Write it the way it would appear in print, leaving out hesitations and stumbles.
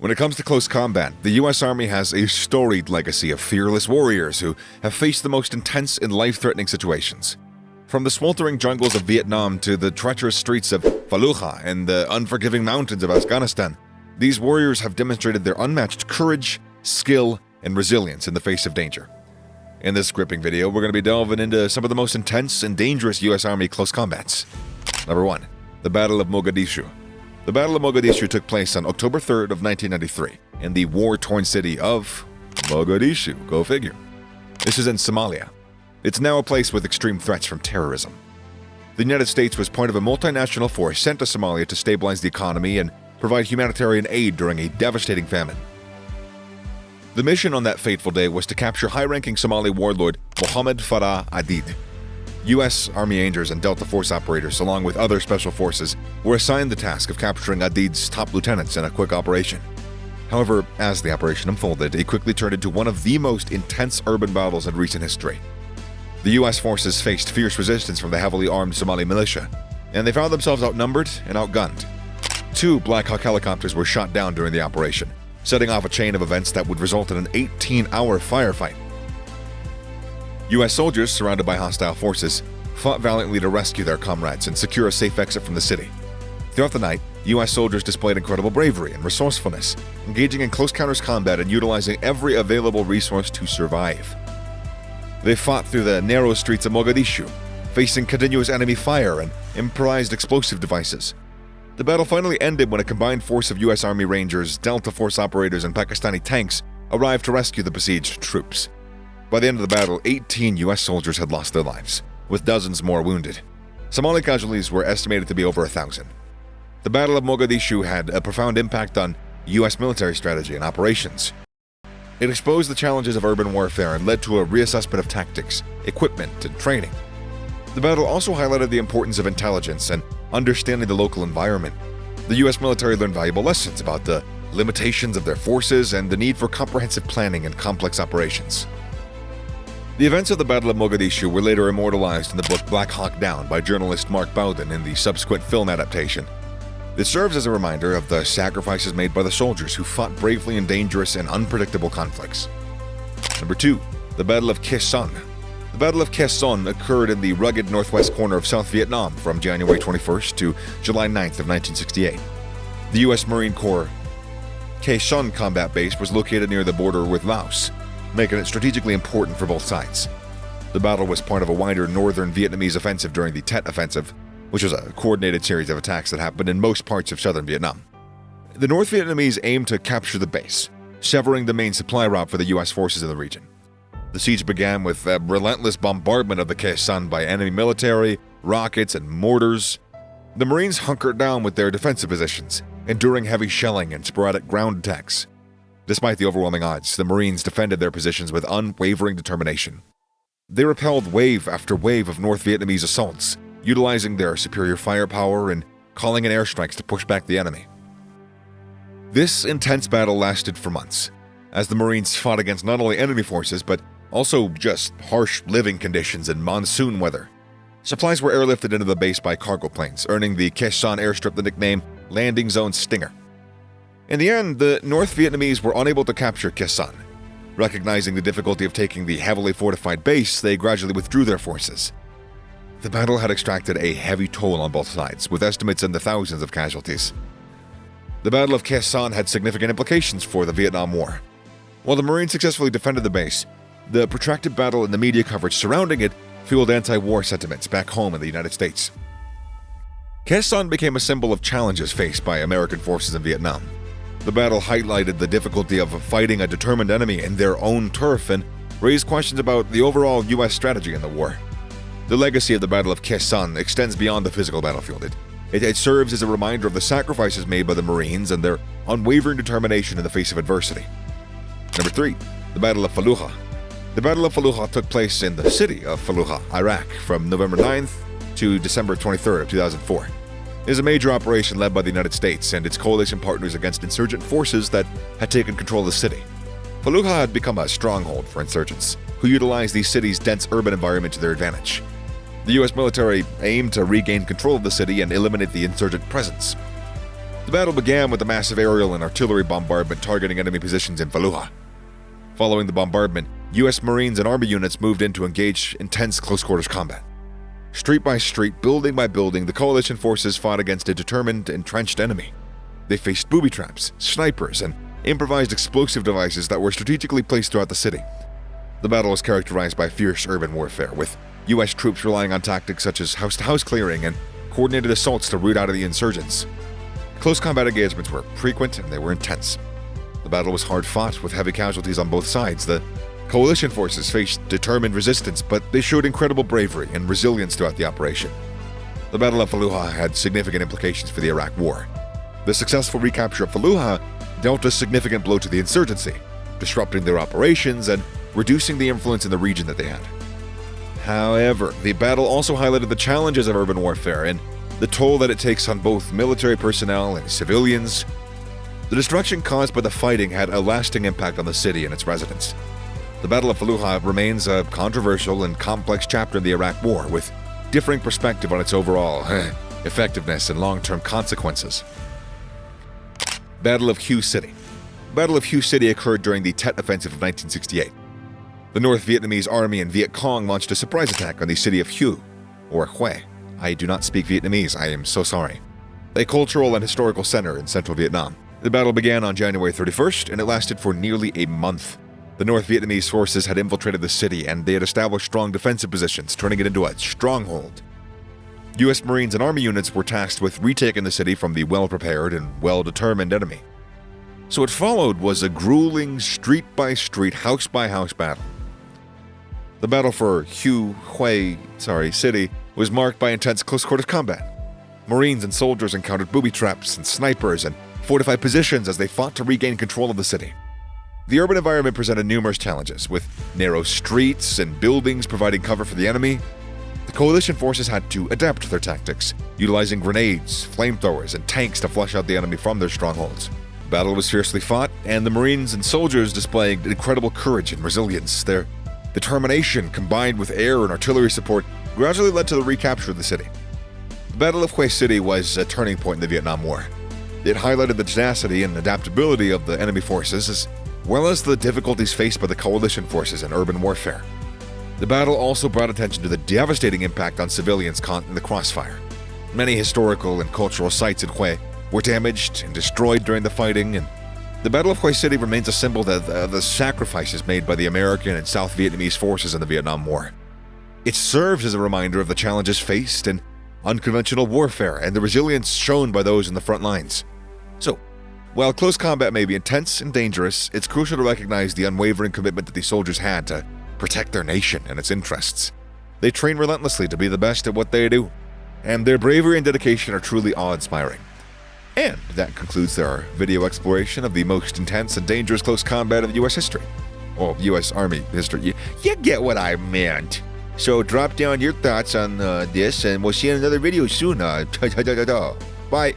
When it comes to close combat, the U.S. Army has a storied legacy of fearless warriors who have faced the most intense and life-threatening situations. From the sweltering jungles of Vietnam to the treacherous streets of Fallujah and the unforgiving mountains of Afghanistan, these warriors have demonstrated their unmatched courage, skill, and resilience in the face of danger. In this gripping video, we're going to be delving into some of the most intense and dangerous U.S. Army close combats. Number 1. The Battle of Mogadishu. The Battle of Mogadishu took place on October 3rd of 1993 in the war-torn city of Mogadishu, go figure. This is in Somalia. It's now a place with extreme threats from terrorism. The United States was part of a multinational force sent to Somalia to stabilize the economy and provide humanitarian aid during a devastating famine. The mission on that fateful day was to capture high-ranking Somali warlord Mohammed Farah Adid. U.S. Army Rangers and Delta Force operators, along with other special forces, were assigned the task of capturing Adid's top lieutenants in a quick operation. However, as the operation unfolded, it quickly turned into one of the most intense urban battles in recent history. The U.S. forces faced fierce resistance from the heavily armed Somali militia, and they found themselves outnumbered and outgunned. 2 Black Hawk helicopters were shot down during the operation, setting off a chain of events that would result in an 18-hour firefight. U.S. soldiers, surrounded by hostile forces, fought valiantly to rescue their comrades and secure a safe exit from the city. Throughout the night, U.S. soldiers displayed incredible bravery and resourcefulness, engaging in close counters combat and utilizing every available resource to survive. They fought through the narrow streets of Mogadishu, facing continuous enemy fire and improvised explosive devices. The battle finally ended when a combined force of U.S. Army Rangers, Delta Force operators, and Pakistani tanks arrived to rescue the besieged troops. By the end of the battle, 18 U.S. soldiers had lost their lives, with dozens more wounded. Somali casualties were estimated to be over 1,000. The Battle of Mogadishu had a profound impact on U.S. military strategy and operations. It exposed the challenges of urban warfare and led to a reassessment of tactics, equipment, and training. The battle also highlighted the importance of intelligence and understanding the local environment. The U.S. military learned valuable lessons about the limitations of their forces and the need for comprehensive planning and complex operations. The events of the Battle of Mogadishu were later immortalized in the book Black Hawk Down by journalist Mark Bowden in the subsequent film adaptation. It serves as a reminder of the sacrifices made by the soldiers who fought bravely in dangerous and unpredictable conflicts. Number 2. The Battle of Khe Sanh. The Battle of Khe Sanh occurred in the rugged northwest corner of South Vietnam from January 21st to July 9th of 1968. The U.S. Marine Corps Khe Sanh combat base was located near the border with Laos, making it strategically important for both sides. The battle was part of a wider northern Vietnamese offensive during the Tet Offensive, which was a coordinated series of attacks that happened in most parts of southern Vietnam. The North Vietnamese aimed to capture the base, severing the main supply route for the U.S. forces in the region. The siege began with a relentless bombardment of the Khe Sanh by enemy military, rockets, and mortars. The Marines hunkered down with their defensive positions, enduring heavy shelling and sporadic ground attacks. Despite the overwhelming odds, the Marines defended their positions with unwavering determination. They repelled wave after wave of North Vietnamese assaults, utilizing their superior firepower and calling in airstrikes to push back the enemy. This intense battle lasted for months, as the Marines fought against not only enemy forces, but also just harsh living conditions and monsoon weather. Supplies were airlifted into the base by cargo planes, earning the Khe Sanh airstrip the nickname Landing Zone Stinger. In the end, the North Vietnamese were unable to capture Khe Sanh. Recognizing the difficulty of taking the heavily fortified base, they gradually withdrew their forces. The battle had extracted a heavy toll on both sides, with estimates in the thousands of casualties. The Battle of Khe Sanh had significant implications for the Vietnam War. While the Marines successfully defended the base, the protracted battle and the media coverage surrounding it fueled anti-war sentiments back home in the United States. Khe Sanh became a symbol of challenges faced by American forces in Vietnam. The battle highlighted the difficulty of fighting a determined enemy in their own turf and raised questions about the overall U.S. strategy in the war. The legacy of the Battle of Khe Sanh extends beyond the physical battlefield. It serves as a reminder of the sacrifices made by the Marines and their unwavering determination in the face of adversity. Number 3. The Battle of Fallujah. The Battle of Fallujah took place in the city of Fallujah, Iraq, from November 9th to December 23rd of 2004. It is a major operation led by the United States and its coalition partners against insurgent forces that had taken control of the city. Fallujah had become a stronghold for insurgents, who utilized the city's dense urban environment to their advantage. The U.S. military aimed to regain control of the city and eliminate the insurgent presence. The battle began with a massive aerial and artillery bombardment targeting enemy positions in Fallujah. Following the bombardment, U.S. Marines and Army units moved in to engage intense close-quarters combat. Street by street, building by building, the coalition forces fought against a determined, entrenched enemy. They faced booby traps, snipers, and improvised explosive devices that were strategically placed throughout the city. The battle was characterized by fierce urban warfare, with U.S. troops relying on tactics such as house-to-house clearing and coordinated assaults to root out the insurgents. Close combat engagements were frequent and they were intense. The battle was hard fought, with heavy casualties on both sides. The coalition forces faced determined resistance, but they showed incredible bravery and resilience throughout the operation. The Battle of Fallujah had significant implications for the Iraq War. The successful recapture of Fallujah dealt a significant blow to the insurgency, disrupting their operations and reducing the influence in the region that they had. However, the battle also highlighted the challenges of urban warfare and the toll that it takes on both military personnel and civilians. The destruction caused by the fighting had a lasting impact on the city and its residents. The Battle of Fallujah remains a controversial and complex chapter in the Iraq War, with differing perspective on its overall effectiveness and long-term consequences. Battle of Hue City. The Battle of Hue City occurred during the Tet Offensive of 1968. The North Vietnamese Army and Viet Cong launched a surprise attack on the city of Hue, or Hue. I do not speak Vietnamese, I am so sorry. A cultural and historical center in central Vietnam. The battle began on January 31st, and it lasted for nearly a month. The North Vietnamese forces had infiltrated the city, and they had established strong defensive positions, turning it into a stronghold. U.S. Marines and Army units were tasked with retaking the city from the well-prepared and well-determined enemy. So what followed was a grueling street-by-street, house-by-house battle. The battle for Hue City was marked by intense close-quarters combat. Marines and soldiers encountered booby traps and snipers and fortified positions as they fought to regain control of the city. The urban environment presented numerous challenges, with narrow streets and buildings providing cover for the enemy. The coalition forces had to adapt their tactics, utilizing grenades, flamethrowers, and tanks to flush out the enemy from their strongholds. The battle was fiercely fought, and the Marines and soldiers displayed incredible courage and resilience. Their determination, combined with air and artillery support, gradually led to the recapture of the city. The Battle of Hue City was a turning point in the Vietnam War. It highlighted the tenacity and adaptability of the enemy forces, as well as the difficulties faced by the coalition forces in urban warfare. The battle also brought attention to the devastating impact on civilians caught in the crossfire. Many historical and cultural sites in Hue were damaged and destroyed during the fighting, and the Battle of Hue City remains a symbol of the sacrifices made by the American and South Vietnamese forces in the Vietnam War. It serves as a reminder of the challenges faced in unconventional warfare and the resilience shown by those in the front lines. So, while close combat may be intense and dangerous, it's crucial to recognize the unwavering commitment that these soldiers had to protect their nation and its interests. They train relentlessly to be the best at what they do, and their bravery and dedication are truly awe-inspiring. And that concludes our video exploration of the most intense and dangerous close combat of U.S. history. Or U.S. Army history. You get what I meant. So drop down your thoughts on this, and we'll see you in another video soon. Bye.